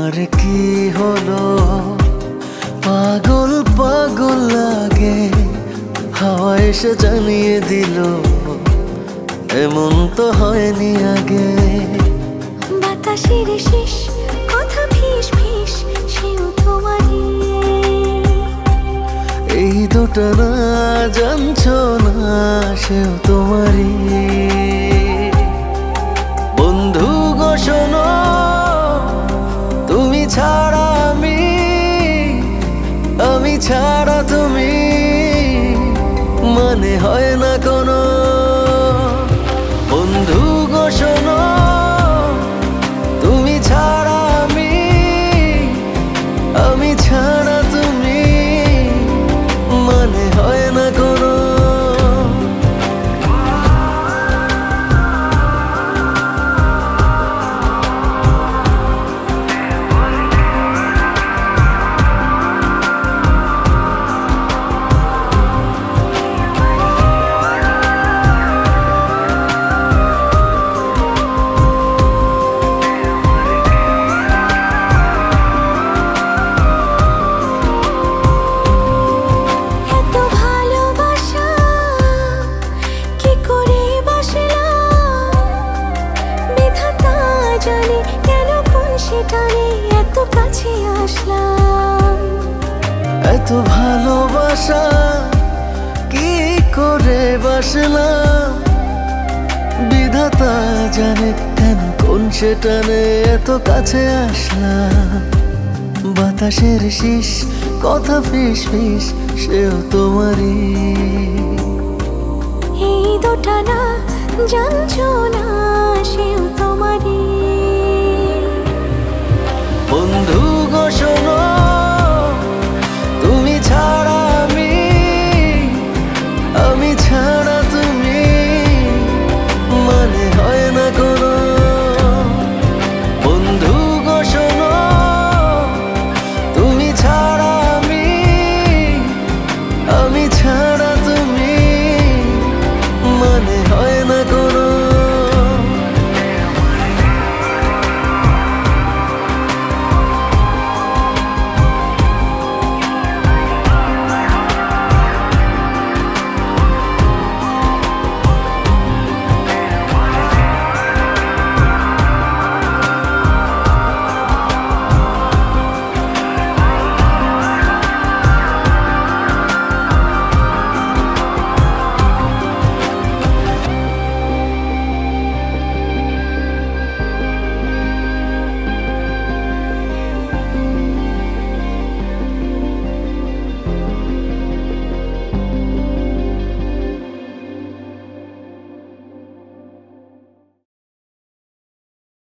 তোমার কি হলো? পাগল পাগল লাগে, হাওয়া এসে জানিয়ে দিল এমন তো হয়নি আগে। বাতাসের শেষ কথা ফিস ফিস, সেও তোমারই। এই দুটা না জানছো না, সেও তোমারই। বন্ধু গো শোনো, তুমি ছাড়া আমি ছাড়া তুমি, মানে হয় না কোনো। বন্ধু গো শোনো, তুমি ছাড়া আমি ছাড়া তুমি, মানে হয় না কোনো। এত কাছে আসলাম, এত ভালোবাসা কি করে বাসলাম। বিধাতা জানে কেন কোন সে টানে এত কাছে আসলাম। বাতাসের শীষ কথা ফিস ফিস, সেও তোমারই। এই দুটা না জানছো না, সেও তোমারই। বন্ধু